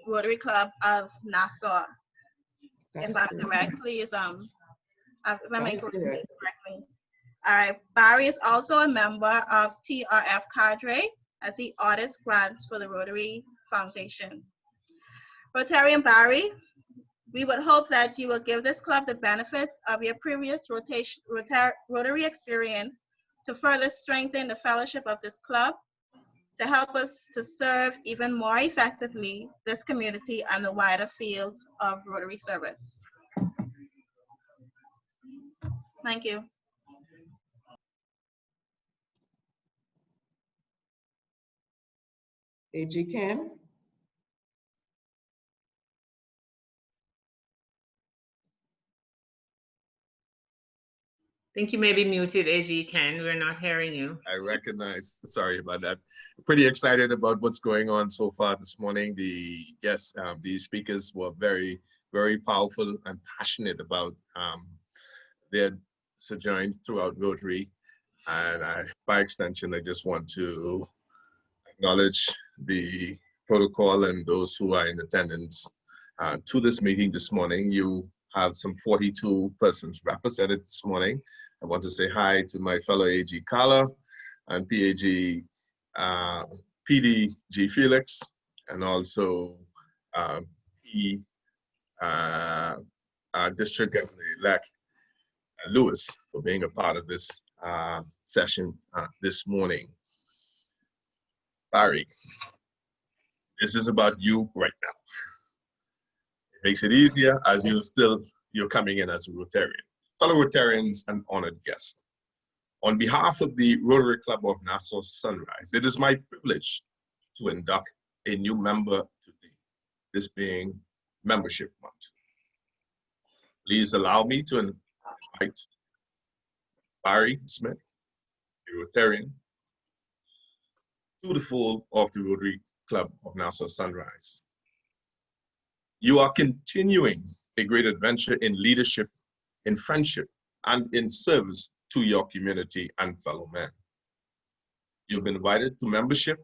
Rotary Club of Nassau. If I'm correct, please, if I'm incorrect, please correct me. All right, Barry is also a member of TRF Cadre as he audits grants for the Rotary Foundation. Rotarian Barry, we would hope that you will give this club the benefits of your previous Rotary experience to further strengthen the fellowship of this club, to help us to serve even more effectively this community and the wider fields of Rotary service. Thank you. A.G. Ken. I think you may be muted, AG Ken. We're not hearing you. I recognize, sorry about that. Pretty excited about what's going on so far this morning. The guests, the speakers were very, very powerful and passionate about their sojourn throughout Rotary. And by extension, I just want to acknowledge the protocol and those who are in attendance to this meeting this morning. You have some 42 persons represented this morning. I want to say hi to my fellow AG Kala and PAG PDG Felix, and also District Governor-elect Lewis for being a part of this session this morning. Barry, this is about you right now. It makes it easier as you're coming in as a Rotarian. Fellow Rotarians and honored guests, on behalf of the Rotary Club of Nassau Sunrise, it is my privilege to induct a new member today, this being Membership Month. Please allow me to invite Barry Smith, a Rotarian, to the fold of the Rotary Club of Nassau Sunrise. You are continuing a great adventure in leadership, in friendship, and in service to your community and fellow men. You've been invited to membership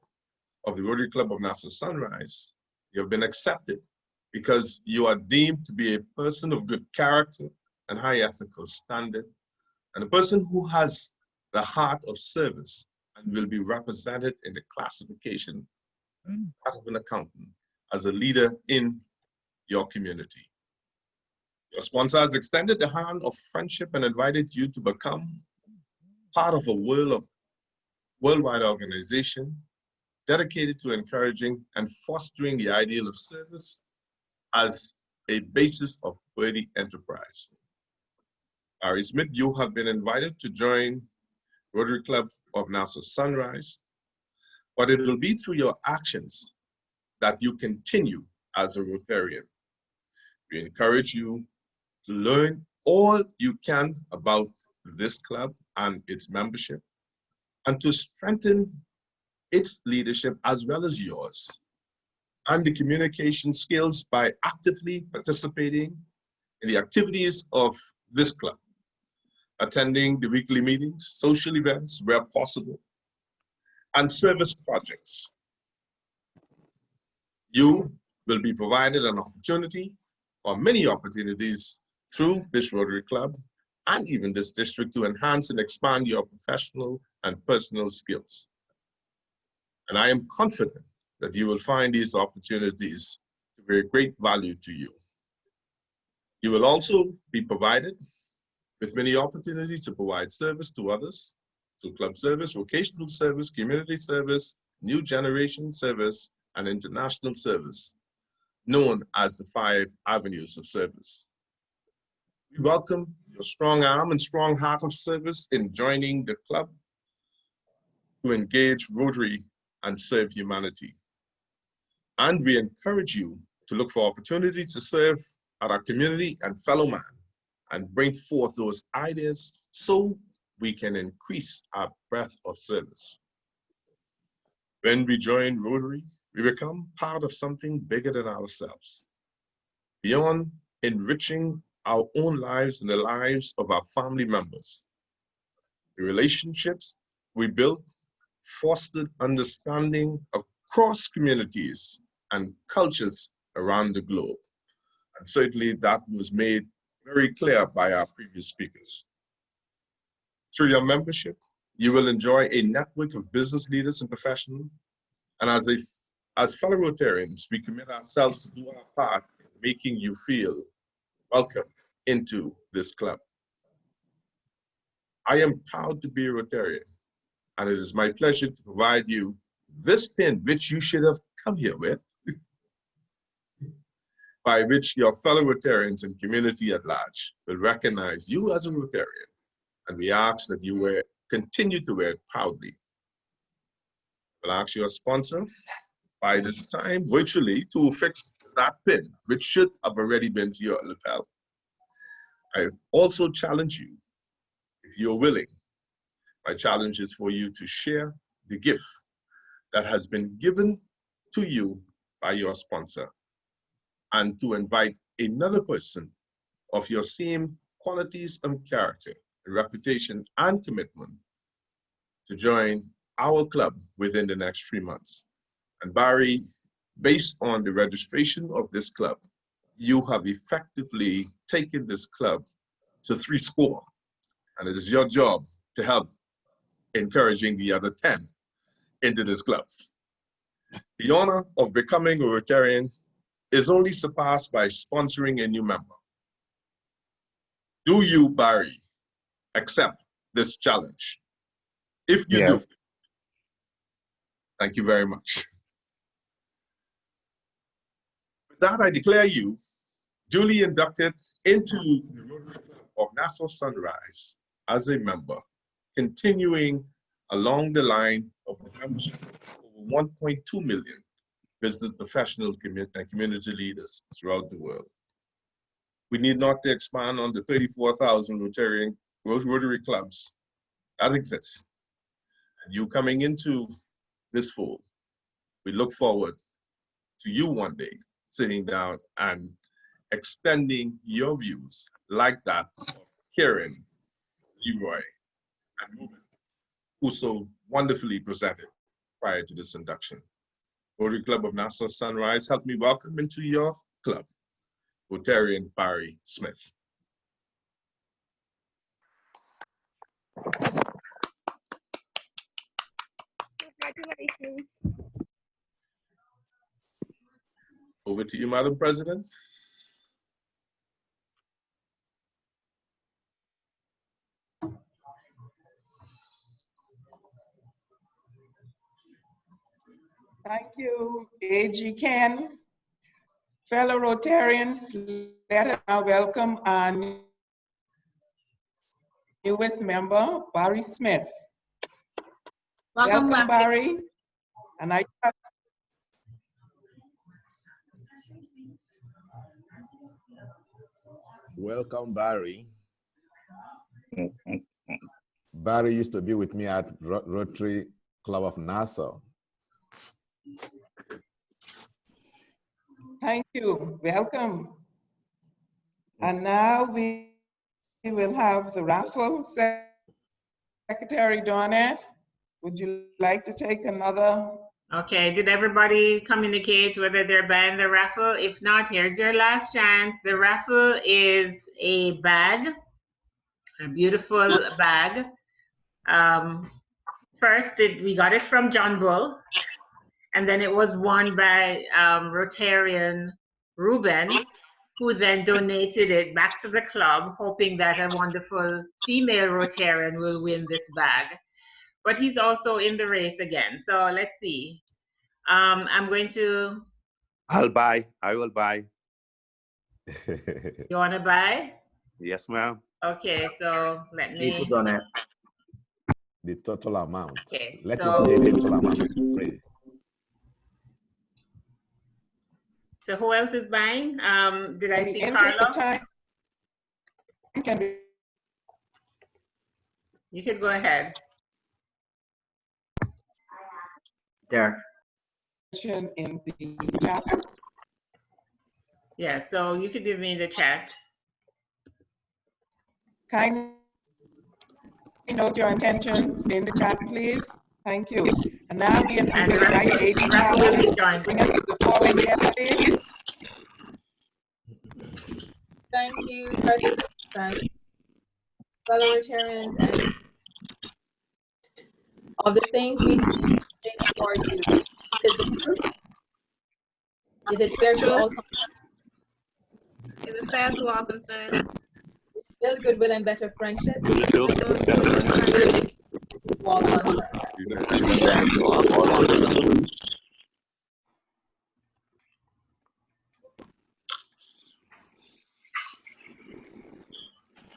of the Rotary Club of Nassau Sunrise. You have been accepted because you are deemed to be a person of good character and high ethical standard, and a person who has the heart of service and will be represented in the classification of an accountant as a leader in your community. Your sponsor has extended the hand of friendship and invited you to become part of a worldwide organization dedicated to encouraging and fostering the ideal of service as a basis of worthy enterprise. Barry Smith, you have been invited to join Rotary Club of Nassau Sunrise, but it will be through your actions that you continue as a Rotarian. We encourage you to learn all you can about this club and its membership, and to strengthen its leadership as well as yours, and the communication skills by actively participating in the activities of this club, attending the weekly meetings, social events where possible, and service projects. You will be provided an opportunity, or many opportunities, through this Rotary Club and even this district to enhance and expand your professional and personal skills. And I am confident that you will find these opportunities to be of great value to you. You will also be provided with many opportunities to provide service to others through club service, vocational service, community service, new generation service, and international service, known as the 5 avenues of service. We welcome your strong arm and strong heart of service in joining the club to engage Rotary and serve humanity. And we encourage you to look for opportunities to serve at our community and fellow man and bring forth those ideas so we can increase our breadth of service. When we join Rotary, we become part of something bigger than ourselves. Beyond enriching our own lives and the lives of our family members, the relationships we built fostered understanding across communities and cultures around the globe. And certainly that was made very clear by our previous speakers. Through your membership, you will enjoy a network of business leaders and professionals. And as fellow Rotarians, we commit ourselves to do our part in making you feel welcome into this club. I am proud to be a Rotarian, and it is my pleasure to provide you this pin, which you should have come here with, by which your fellow Rotarians and community at large will recognize you as a Rotarian, and we ask that you continue to wear it proudly. We'll ask your sponsor by this time virtually to fix that pin, which should have already been to your lapel. I also challenge you, if you're willing, my challenge is for you to share the gift that has been given to you by your sponsor and to invite another person of your same qualities and character, reputation and commitment to join our club within the next 3 months. And Barry, based on the registration of this club, you have effectively taken this club to 3 score. And it is your job to help encouraging the other 10 into this club. The honor of becoming a Rotarian is only surpassed by sponsoring a new member. Do you, Barry, accept this challenge? If you do, thank you very much. With that, I declare you duly inducted into the Rotary Club of Nassau Sunrise as a member, continuing along the line of the membership of over 1.2 million business professionals and community leaders throughout the world. We need not to expand on the 34,000 Rotary clubs that exist. And you coming into this fold, we look forward to you one day sitting down and extending your views like that of Karen, Leroy, and Ruben, who so wonderfully presented prior to this induction. Rotary Club of Nassau Sunrise, help me welcome into your club, Rotarian Barry Smith. Congratulations. Over to you, Madam President. Thank you, A.G. Ken. Fellow Rotarians, let us now welcome our newest member, Barry Smith. Welcome Barry. And I trust Welcome, Barry. Barry used to be with me at Rotary Club of Nassau. Thank you. Welcome. And now we will have the raffle. Secretary Dornett, would you like to take another? Okay, did everybody communicate whether they're buying the raffle? If not, here's your last chance. The raffle is a bag, a beautiful bag. First, we got it from John Bull, and then it was won by Rotarian Ruben, who then donated it back to the club, hoping that a wonderful female Rotarian will win this bag. But he's also in the race again. So let's see. I'm going to. I'll buy. I will buy. You want to buy? Yes, ma'am. Okay, so let me. The total amount. Okay, Let so it be the total amount. So who else is buying? Did I In the see interest of Carla? time, can be You could go ahead. Derek. mentioned in the chat. Yeah, so you could give me the chat. Kindly note your intentions in the chat, please. Thank you. And now we will invite Agent Carla to bring us to the four-way test, please. Thank you, President Francis, fellow Rotarians, and of the things we do for you. Is it true? Is it fair to all? Is it fair to all concerned? Build goodwill and better friendship.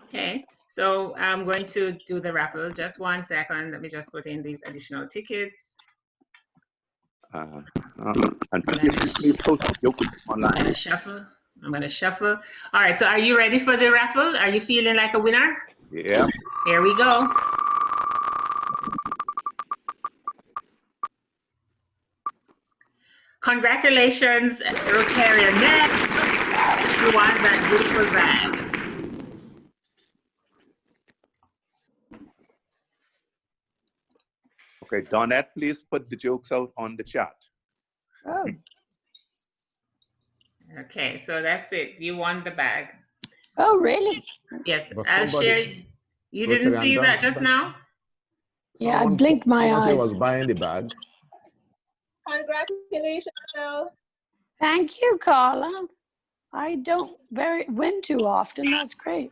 Okay, so I'm going to do the raffle. Just 1 second. Let me just put in these additional tickets. And please post your online. I'm gonna shuffle. I'm gonna shuffle. All right, so are you ready for the raffle? Are you feeling like a winner? Yeah. Here we go. Congratulations, Rotarian. You won that beautiful bag. Okay, Donette, please put the jokes out on the chat. Oh. Okay, so that's it. You won the bag. Oh, really? Yes, But I'll somebody- share. You didn't Rotarian see that done- just now? Yeah, I blinked my someone said eyes. was buying the bag. Congratulations, Phil. Thank you, Carla. I don't win too often. That's great.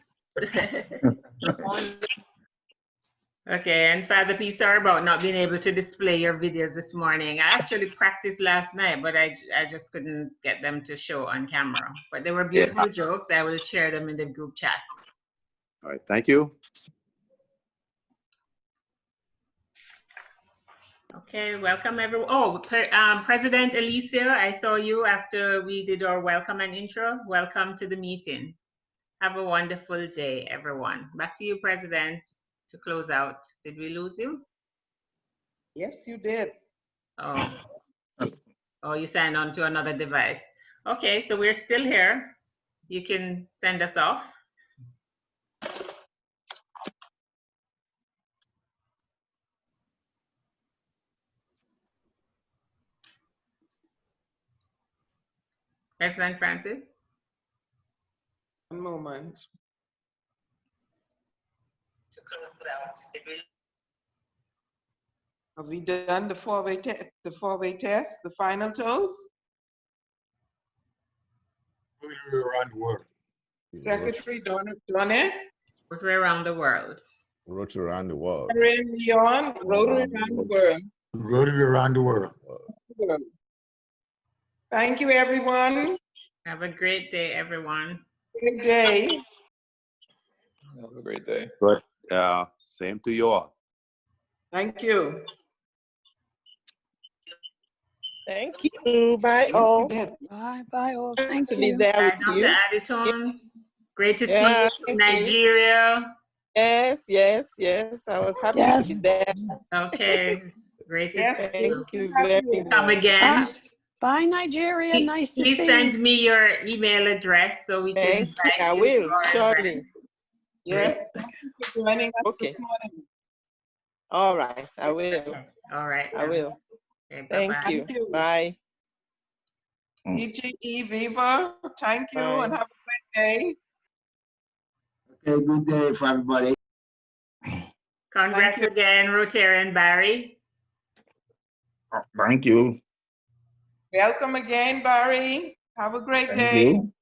Okay, and Father P, sorry about not being able to display your videos this morning. I actually practiced last night, but I just couldn't get them to show on camera. But they were beautiful jokes. I will share them in the group chat. All right, thank you. Okay, welcome everyone. Oh, President Alicia, I saw you after we did our welcome and intro. Welcome to the meeting. Have a wonderful day, everyone. Back to you, President, to close out. Did we lose you? Yes, you did. Oh. Oh, you signed on to another device. Okay, so we're still here. You can send us off. President Francis? One moment. Have we done the four-way test? The final toast? Around the world. Secretary Donna. Rotary around the world. Rotary around the world. Leon, Rotary around the world. Rotary around the world. Thank you, everyone. Have a great day, everyone. Good day. Have a great day. Good. Same to you all. Thank you. Thank you. Bye, Yes, all. you did. Bye, bye, all. Thank To be you. there with Dr. you. Addington, great to see Yeah, you from Nigeria. Yes, yes, yes. I was happy Yes. to be there. Okay, great to Yes, see you. Thank you very Come much. again. Bye, Nigeria. Nice to Please see send you. me your email address so we can Thank you. invite I you will, to our surely. event. Yes, thank you for joining us Okay. this morning. All right, I will. All right. I will. Okay, Thank bye-bye. you. Bye. EGE Viva, thank you Bye. and have a great day. Okay, good day for everybody. Congrats again, Rotarian Barry. Thank you. Welcome again, Barry. Have a great Thank day. you.